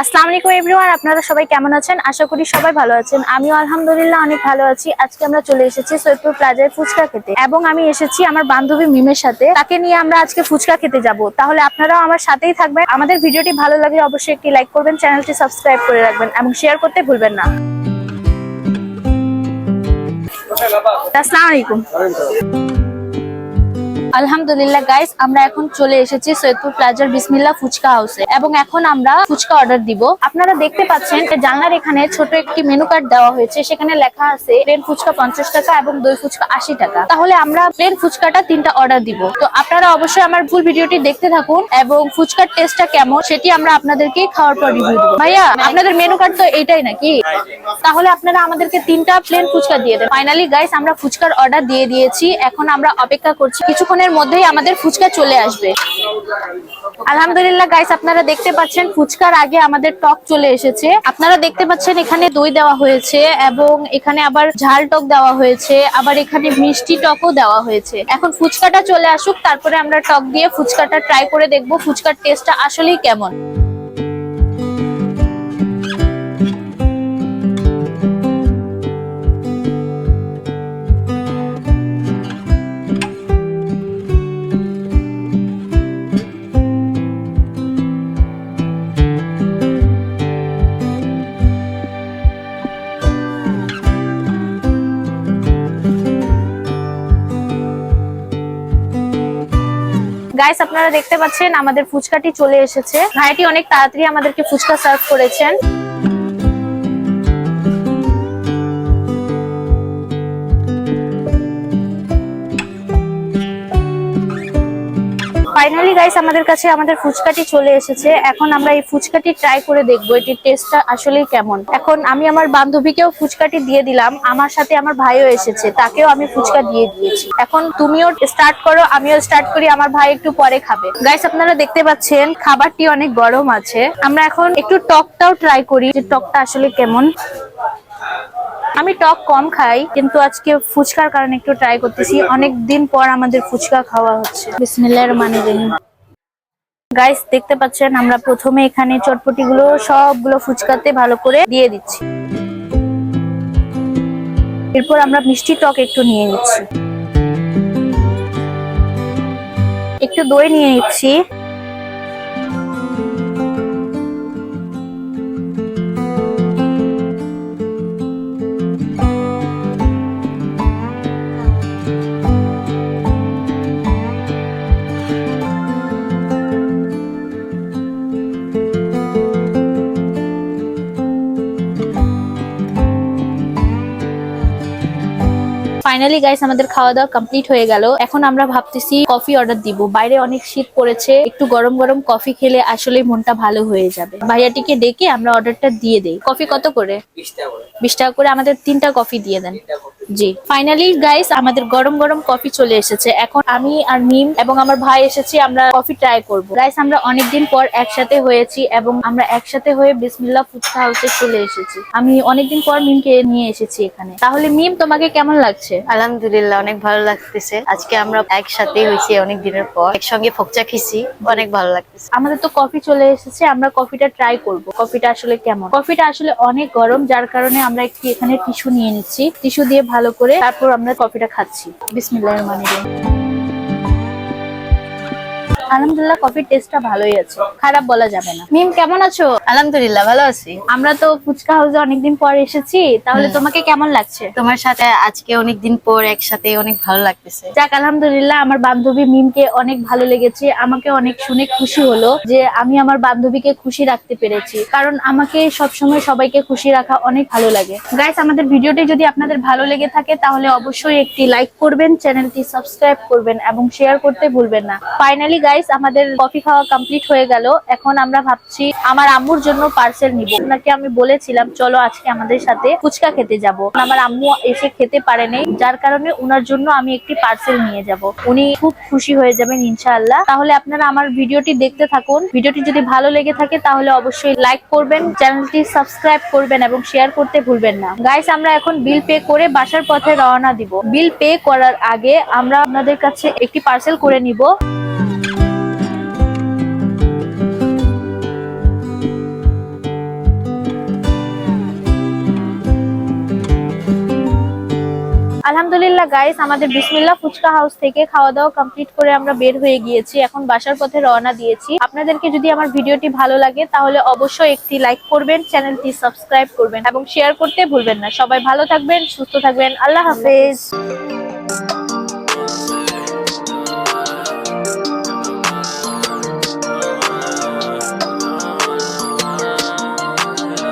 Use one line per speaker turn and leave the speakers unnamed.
আসসালামু আলাইকুম এভরিওয়ান, আপনারা সবাই কেমন আছেন? আশা করি সবাই ভালো আছেন। আমিও আলহামদুলিল্লাহ অনেক ভালো আছি। আজকে আমরা চলে এসেছি সৈয়দপুর প্লাজায় ফুচকা খেতে এবং আমি এসেছি আমার বান্ধবী মিমের সাথে। তাকে নিয়ে আমরা আজকে ফুচকা খেতে যাব। তাহলে আপনারাও আমার সাথেই থাকবেন। আমাদের ভিডিওটি ভালো লাগলে অবশ্যই একটি লাইক করবেন, চ্যানেলটি সাবস্ক্রাইব করে রাখবেন এবং শেয়ার করতে ভুলবেন না। আসসালামু আলাইকুম। আলহামদুলিল্লাহ গাইস, আমরা এখন চলে এসেছি সৈয়দপুর প্লাজার বিসমিল্লাহ ফুচকা হাউসে এবং এখন আমরা ফুচকা অর্ডার দিব। আপনারা দেখতে পাচ্ছেন জানলার এখানে ছোট একটি মেনু কার্ড দেওয়া হয়েছে, সেখানে লেখা আছে প্লেন ফুচকা 50 টাকা এবং দই ফুচকা 80 টাকা। তাহলে আমরা প্লেন ফুচকাটা 3টা অর্ডার দিব। তো আপনারা অবশ্যই আমার ফুল ভিডিওটি দেখতে থাকুন এবং ফুচকার টেস্টটা কেমন সেটি আমরা আপনাদেরকে খাওয়ার পর রিভিউ দেব। ভাইয়া, আপনাদের মেনু কার্ড তো এইটাই নাকি? তাহলে আপনারা আমাদেরকে 3টা প্লেন ফুচকা দিয়ে দেন। ফাইনালি গাইস, আমরা ফুচকার অর্ডার দিয়ে দিয়েছি। এখন আমরা অপেক্ষা করছি, কিছুক্ষণের মধ্যেই আমাদের ফুচকা চলে আসবে। আলহামদুলিল্লাহ গাইস, আপনারা দেখতে পাচ্ছেন ফুচকার আগে আমাদের টক চলে এসেছে। আপনারা দেখতে পাচ্ছেন এখানে দই দেওয়া হয়েছে এবং এখানে আবার ঝাল টক দেওয়া হয়েছে, আবার এখানে মিষ্টি টকও দেওয়া হয়েছে। এখন ফুচকাটা চলে আসুক, তারপরে আমরা টক দিয়ে ফুচকাটা ট্রাই করে দেখবো ফুচকার টেস্টটা আসলেই কেমন। গাইস, আপনারা দেখতে পাচ্ছেন আমাদের ফুচকাটি চলে এসেছে। ভাইটি অনেক তাড়াতাড়ি আমাদেরকে ফুচকা সার্ভ করেছেন। ফাইনালি গাইস, আমাদের কাছে আমাদের ফুচকাটি চলে এসেছে। এখন আমরা এই ফুচকাটি ট্রাই করে দেখবো এটির টেস্টটা আসলেই কেমন। এখন আমি আমার বান্ধবীকেও ফুচকাটি দিয়ে দিলাম, আমার সাথে আমার ভাইও এসেছে, তাকেও আমি ফুচকা দিয়ে দিয়েছি। এখন তুমিও স্টার্ট করো, আমিও স্টার্ট করি, আমার ভাই একটু পরে খাবে। গাইস, আপনারা দেখতে পাচ্ছেন খাবারটি অনেক গরম আছে। আমরা এখন একটু টকটাও ট্রাই করি যে টকটা আসলে কেমন। আমি টক কম খাই, কিন্তু আজকে ফুচকার কারণে একটু ট্রাই করতেছি। অনেক দিন পর আমাদের ফুচকা খাওয়া হচ্ছে। বিসমিল্লাহির রহমানির রহিম। গাইস, দেখতে পাচ্ছেন আমরা প্রথমে এখানে চটপটি গুলো সবগুলো ফুচকাতে ভালো করে দিয়ে দিচ্ছি। এরপর আমরা মিষ্টি টক একটু নিয়ে নিচ্ছি, একটু দই নিয়ে নিচ্ছি। ফাইনালি গাইস, আমাদের খাওয়া দাওয়া কমপ্লিট হয়ে গেল। এখন আমরা ভাবতেছি কফি অর্ডার দিব। বাইরে অনেক শীত পড়েছে, একটু গরম গরম কফি খেলে আসলে মনটা ভালো হয়ে যাবে। ভাইয়াটিকে ডেকে আমরা অর্ডারটা দিয়ে দেই। কফি কত করে? 20 টাকা করে। আমাদের 3টা কফি দিয়ে দেন। জি, ফাইনালি গাইস, আমাদের গরম গরম কফি চলে এসেছে। এখন আমি আর মিম এবং আমার ভাই এসেছি, আমরা কফি ট্রাই করব। গাইস, আমরা অনেকদিন পর একসাথে হয়েছি এবং আমরা একসাথে হয়ে বিসমিল্লাহ ফুচকা হাউসে চলে এসেছি। আমি অনেকদিন পর মিমকে নিয়ে এসেছি এখানে। তাহলে মিম, তোমাকে কেমন লাগছে?
আলহামদুলিল্লাহ, অনেক ভালো লাগতেছে। আজকে আমরা একসাথে হয়েছি অনেক দিনের পর, একসঙ্গে ফুচকা খেয়েছি, অনেক ভালো লাগতেছে।
আমাদের তো কফি চলে এসেছে, আমরা কফিটা ট্রাই করব কফিটা আসলে কেমন। কফিটা আসলে অনেক গরম, যার কারণে আমরা একটু এখানে টিস্যু নিয়ে নিচ্ছি। টিস্যু দিয়ে ভালো করে তারপর আমরা কফিটা খাচ্ছি। বিসমিল্লাহির রহমানির রহিম। আলহামদুলিল্লাহ, কফির টেস্টটা ভালোই আছে, খারাপ বলা যাবে না। মিম, কেমন আছো?
আলহামদুলিল্লাহ, ভালো আছি।
আমরা তো ফুচকা হাউসে অনেকদিন পর এসেছি, তাহলে তোমাকে কেমন লাগছে?
তোমার সাথে আজকে অনেকদিন পর একসাথে অনেক ভালো লাগতেছে।
যাক, আলহামদুলিল্লাহ, আমার বান্ধবী মিমকে অনেক ভালো লেগেছে। আমাকে অনেক শুনে খুশি হলো যে আমি আমার বান্ধবীকে খুশি রাখতে পেরেছি, কারণ আমাকে সবসময় সবাইকে খুশি রাখা অনেক ভালো লাগে। গাইস, আমাদের ভিডিওটি যদি আপনাদের ভালো লেগে থাকে তাহলে অবশ্যই একটি লাইক করবেন, চ্যানেলটি সাবস্ক্রাইব করবেন এবং শেয়ার করতে ভুলবেন না। ফাইনালি গাইস, আমাদের কফি খাওয়া কমপ্লিট হয়ে গেল। এখন আমরা ভাবছি আমার আম্মুর জন্য পার্সেল নিব। ওনাকে আমি বলেছিলাম চলো আজকে আমাদের সাথে ফুচকা খেতে যাব। আমার আম্মু এসে খেতে পারেনি, যার কারণে ওনার জন্য আমি একটি পার্সেল নিয়ে যাব। উনি খুব খুশি হয়ে যাবেন ইনশাআল্লাহ। তাহলে আপনারা আমার ভিডিওটি দেখতে থাকুন। ভিডিওটি যদি ভালো লেগে থাকে তাহলে অবশ্যই লাইক করবেন, চ্যানেলটি সাবস্ক্রাইব করবেন এবং শেয়ার করতে ভুলবেন না। গাইস, আমরা এখন বিল পে করে বাসার পথে রওনা দিব। বিল পে করার আগে আমরা আপনাদের কাছে একটি পার্সেল করে নিব। আলহামদুলিল্লাহ গাইস, আমাদের বিসমিল্লাহ ফুচকা হাউস থেকে খাওয়া দাওয়া কমপ্লিট করে আমরা বের হয়ে গিয়েছি। এখন বাসার পথে রওনা দিয়েছি। আপনাদেরকে যদি আমার ভিডিওটি ভালো লাগে তাহলে অবশ্যই একটি লাইক করবেন, চ্যানেলটি সাবস্ক্রাইব করবেন এবং শেয়ার করতে ভুলবেন না। সবাই ভালো থাকবেন, সুস্থ থাকবেন। আল্লাহ হাফেজ।